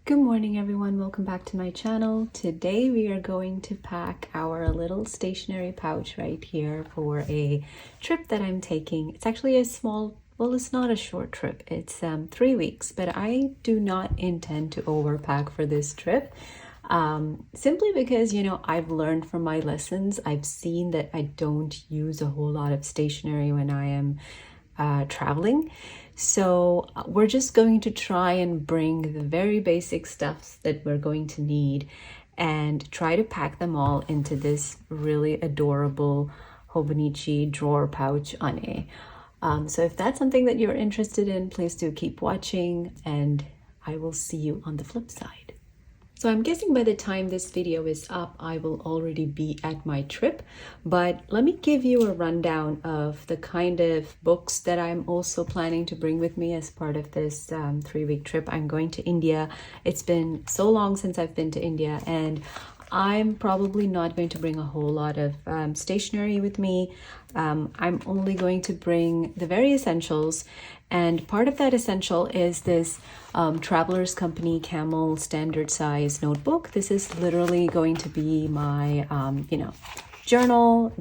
Good morning everyone, welcome back to my channel. Today we are going to pack our little stationery pouch right here for a trip that I'm taking. It's actually a small, well, it's not a short trip. It's 3 weeks, but I do not intend to overpack for this trip. Simply because, I've learned from my lessons. I've seen that I don't use a whole lot of stationery when I am traveling. So we're just going to try and bring the very basic stuffs that we're going to need and try to pack them all into this really adorable hobonichi drawer pouch ane. So if that's something that you're interested in, please do keep watching and I will see you on the flip side. So I'm guessing by the time this video is up, I will already be at my trip, but let me give you a rundown of the kind of books that I'm also planning to bring with me as part of this 3-week trip. I'm going to India. It's been so long since I've been to India, and I'm probably not going to bring a whole lot of stationery with me. I'm only going to bring the very essentials, and part of that essential is this Travelers Company Camel standard size notebook. This is literally going to be my, journal,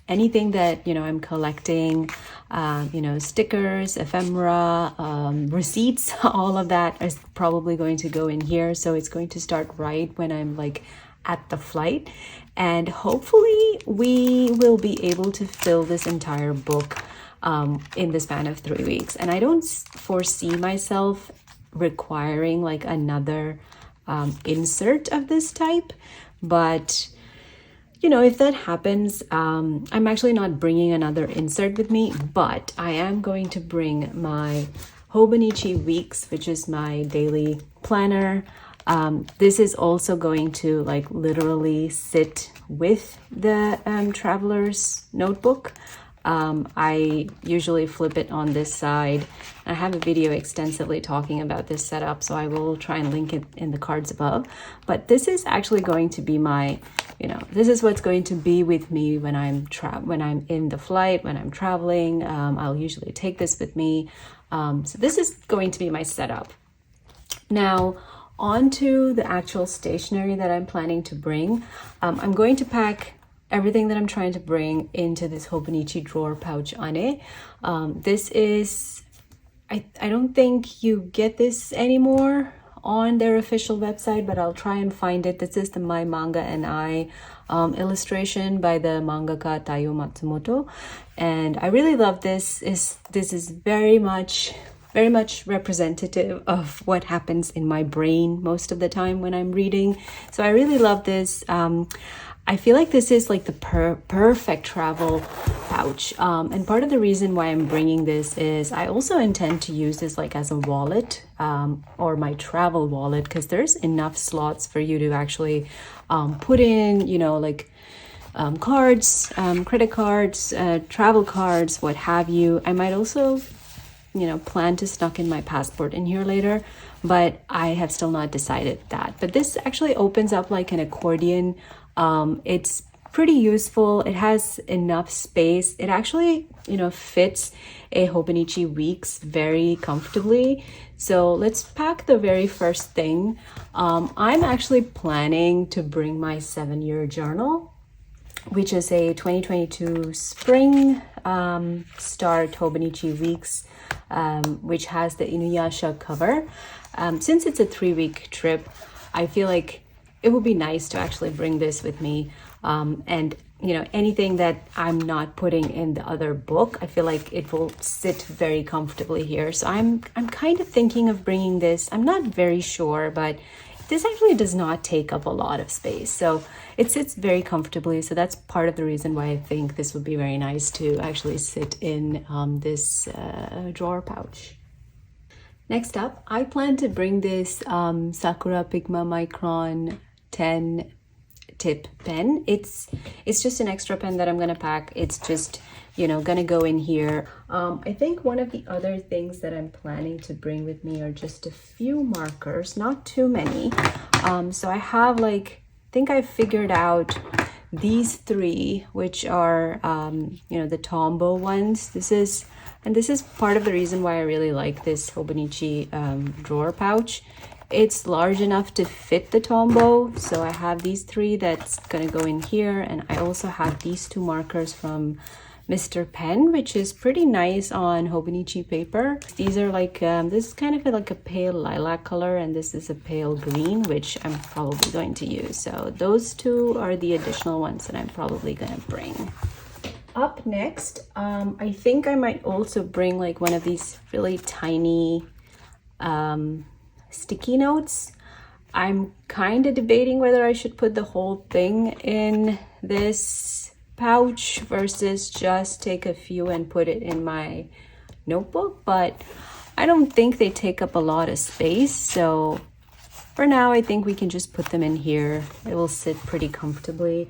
anything that, I'm collecting, stickers, ephemera, receipts, all of that is probably going to go in here. So it's going to start right when I'm at the flight, and hopefully we will be able to fill this entire book in the span of 3 weeks. And I don't foresee myself requiring another insert of this type, but if that happens, I'm actually not bringing another insert with me, but I am going to bring my Hobonichi Weeks, which is my daily planner. This is also going to literally sit with the traveler's notebook. I usually flip it on this side. I have a video extensively talking about this setup, so I will try and link it in the cards above. But this is actually going to be my, this is what's going to be with me when I'm in the flight, when I'm traveling. I'll usually take this with me. So this is going to be my setup. Now, onto the actual stationery that I'm planning to bring. I'm going to pack everything that I'm trying to bring into this Hobonichi drawer pouch ane. This is, I don't think you get this anymore on their official website, but I'll try and find it. This is the My Manga and I illustration by the mangaka Taiyo Matsumoto. And I really love this. This is very much representative of what happens in my brain most of the time when I'm reading. So I really love this. I feel like this is the perfect travel pouch. And part of the reason why I'm bringing this is I also intend to use this as a wallet or my travel wallet, because there's enough slots for you to actually put in, cards, credit cards, travel cards, what have you. I might also plan to snuck in my passport in here later, but I have still not decided that. But this actually opens up like an accordion. It's pretty useful. It has enough space. It actually, fits a Hobonichi Weeks very comfortably. So let's pack the very first thing. I'm actually planning to bring my 7-year journal, which is a 2022 spring start Hobonichi Weeks, which has the Inuyasha cover. Since it's a 3-week trip, I feel like it would be nice to actually bring this with me. And anything that I'm not putting in the other book, I feel like it will sit very comfortably here. So I'm kind of thinking of bringing this. I'm not very sure, but this actually does not take up a lot of space. So it sits very comfortably. So that's part of the reason why I think this would be very nice to actually sit in this drawer pouch. Next up, I plan to bring this Sakura Pigma Micron 10 tip pen. It's just an extra pen that I'm gonna pack. It's just gonna go in here. I think one of the other things that I'm planning to bring with me are just a few markers, not too many. So I have I think I figured out these 3, which are the Tombow ones. This is part of the reason why I really like this Hobonichi drawer pouch, It's large enough to fit the Tombow. So I have these 3 that's gonna go in here, and I also have these 2 markers from Mr. Pen, which is pretty nice on hobonichi paper. These are like, this is kind of like a pale lilac color, and this is a pale green, which I'm probably going to use. So those 2 are the additional ones that I'm probably gonna bring. Up next, I think I might also bring like one of these really tiny sticky notes. I'm kind of debating whether I should put the whole thing in this pouch versus just take a few and put it in my notebook, but I don't think they take up a lot of space, so for now I think we can just put them in here. It will sit pretty comfortably.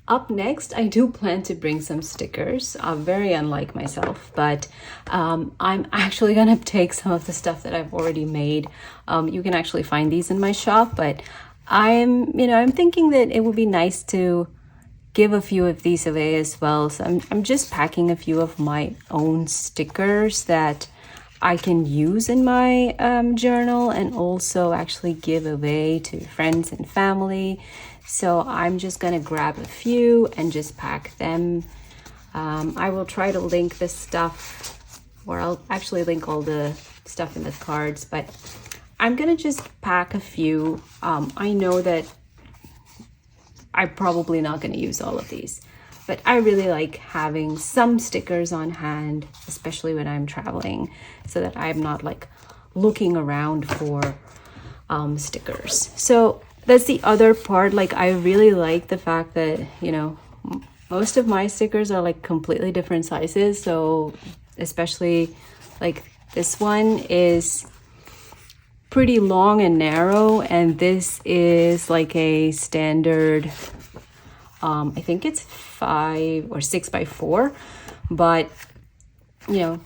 Up next, I do plan to bring some stickers, very unlike myself, but I'm actually gonna take some of the stuff that I've already made. You can actually find these in my shop, but I'm thinking that it would be nice to give a few of these away as well. So I'm just packing a few of my own stickers that I can use in my journal and also actually give away to friends and family. So I'm just gonna grab a few and just pack them. I will try to link this stuff, or I'll actually link all the stuff in the cards, but I'm gonna just pack a few. I know that I'm probably not going to use all of these, but I really like having some stickers on hand, especially when I'm traveling, so that I'm not like looking around for stickers. So that's the other part. Like, I really like the fact that, you know, most of my stickers are like completely different sizes. So especially like this one is pretty long and narrow, and this is like a standard, I think it's 5 or 6 by 4, but you know,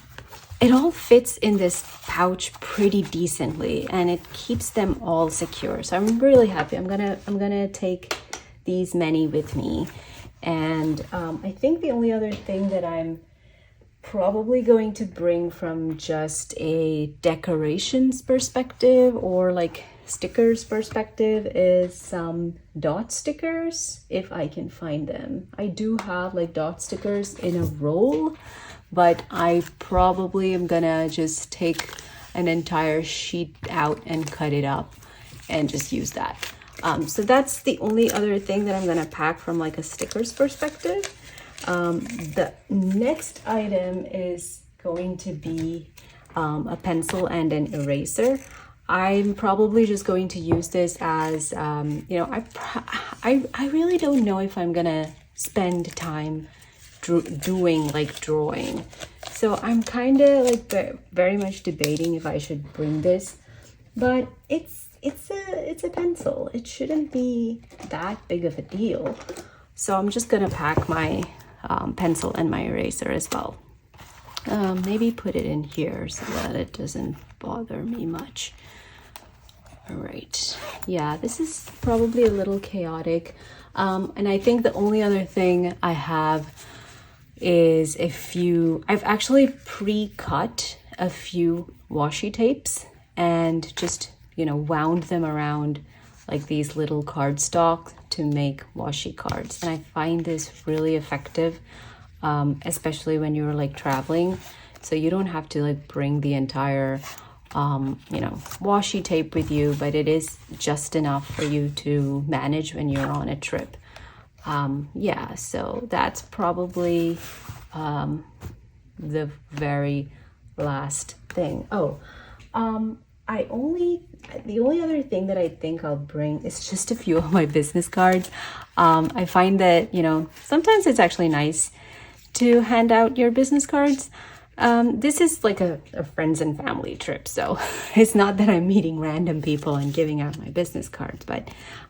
it all fits in this pouch pretty decently, and it keeps them all secure. So I'm really happy. I'm gonna take these many with me, and I think the only other thing that I'm probably going to bring from just a decorations perspective or like stickers perspective is some dot stickers, if I can find them. I do have like dot stickers in a roll, but I probably am gonna just take an entire sheet out and cut it up and just use that. So that's the only other thing that I'm gonna pack from like a stickers perspective. The next item is going to be a pencil and an eraser. I'm probably just going to use this as, you know, I really don't know if I'm gonna spend time doing like drawing. So I'm kind of like very much debating if I should bring this, but it's a pencil. It shouldn't be that big of a deal. So I'm just gonna pack my pencil and my eraser as well. Maybe put it in here so that it doesn't bother me much. All right, yeah, this is probably a little chaotic. And I think the only other thing I have is I've actually pre-cut a few washi tapes and just, you know, wound them around like these little cardstock to make washi cards. And I find this really effective, especially when you're like traveling. So you don't have to like bring the entire, you know, washi tape with you, but it is just enough for you to manage when you're on a trip. Yeah, so that's probably the very last thing. Oh, the only other thing that I think I'll bring is just a few of my business cards. I find that, you know, sometimes it's actually nice to hand out your business cards. This is like a friends and family trip, so it's not that I'm meeting random people and giving out my business cards, but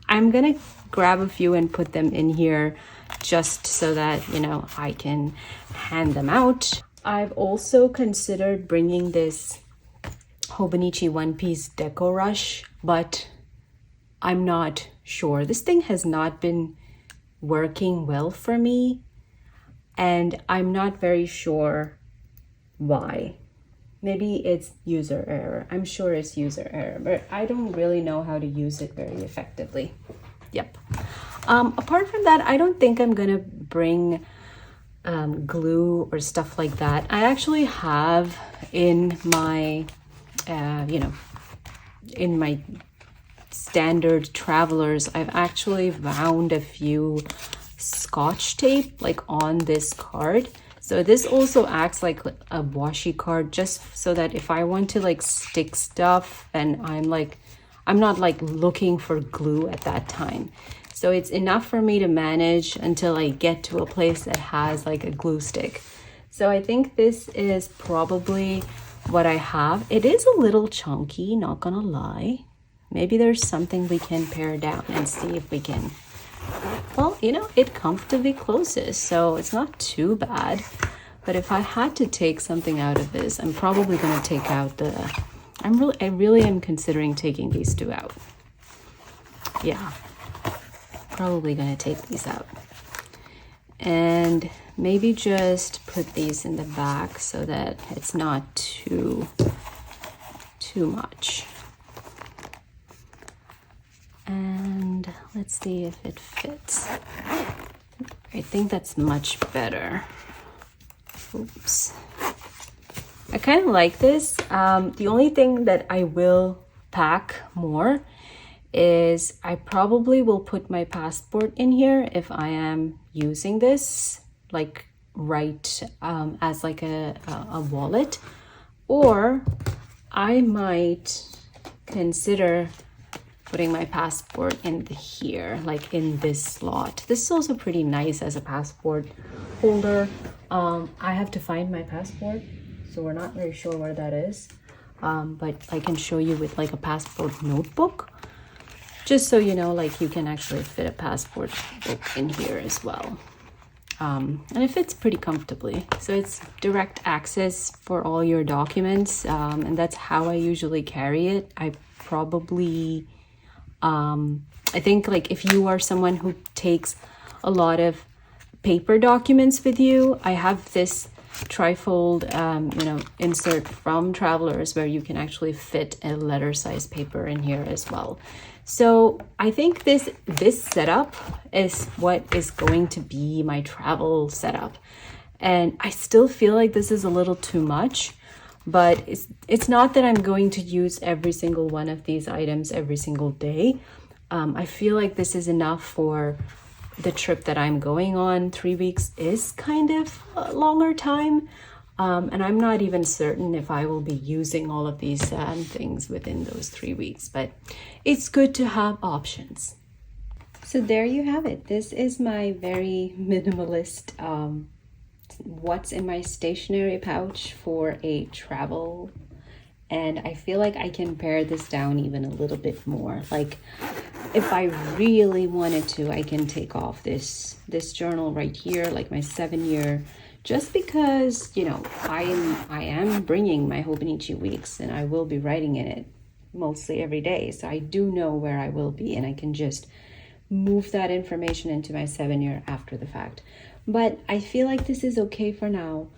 I'm gonna grab a few and put them in here just so that, you know, I can hand them out. I've also considered bringing this Hobonichi one-piece deco rush, but I'm not sure. This thing has not been working well for me, and I'm not very sure why. Maybe it's user error. I'm sure it's user error, but I don't really know how to use it very effectively. Yep. Apart from that, I don't think I'm gonna bring glue or stuff like that. I actually have in my, in my standard travelers, I've actually wound a few Scotch tape like on this card. So this also acts like a washi card, just so that if I want to like stick stuff and I'm not like looking for glue at that time. So it's enough for me to manage until I get to a place that has like a glue stick. So I think this is probably what I have. It is a little chunky, not gonna lie. Maybe there's something we can pare down and see if we can, well, it comfortably closes, so it's not too bad. But if I had to take something out of this, I'm probably gonna take out I really am considering taking these two out. Yeah, probably gonna take these out. And maybe just put these in the back so that it's not too much. And let's see if it fits. I think that's much better. Oops. I kind of like this. The only thing that I will pack more is I probably will put my passport in here if I am using this like as like a wallet, or I might consider putting my passport in here, like in this slot. This is also pretty nice as a passport holder. I have to find my passport, so we're not very sure where that is. But I can show you with like a passport notebook, just so you know, like you can actually fit a passport book in here as well. And it fits pretty comfortably. So it's direct access for all your documents, and that's how I usually carry it. I probably, I think like if you are someone who takes a lot of paper documents with you, I have this trifold, insert from Travelers where you can actually fit a letter size paper in here as well. So I think this setup is what is going to be my travel setup. And I still feel like this is a little too much, but it's not that I'm going to use every single one of these items every single day. I feel like this is enough for the trip that I'm going on. 3 weeks is kind of a longer time. And I'm not even certain if I will be using all of these things within those 3 weeks, but it's good to have options. So there you have it. This is my very minimalist what's in my stationery pouch for a travel. And I feel like I can pare this down even a little bit more. Like if I really wanted to, I can take off this journal right here, like my 7-year, just because, I am bringing my hobonichi weeks and I will be writing in it mostly every day. So I do know where I will be, and I can just move that information into my 7-year after the fact. But I feel like this is okay for now.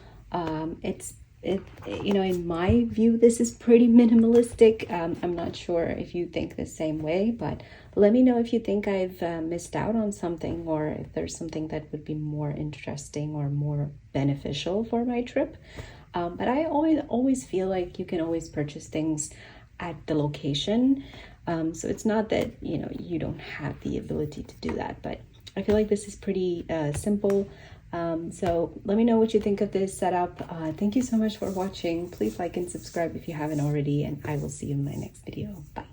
In my view, this is pretty minimalistic. I'm not sure if you think the same way, but let me know if you think I've missed out on something, or if there's something that would be more interesting or more beneficial for my trip. But I always feel like you can always purchase things at the location. So it's not that, you don't have the ability to do that, but I feel like this is pretty simple. So let me know what you think of this setup. Thank you so much for watching. Please like and subscribe if you haven't already, and I will see you in my next video. Bye.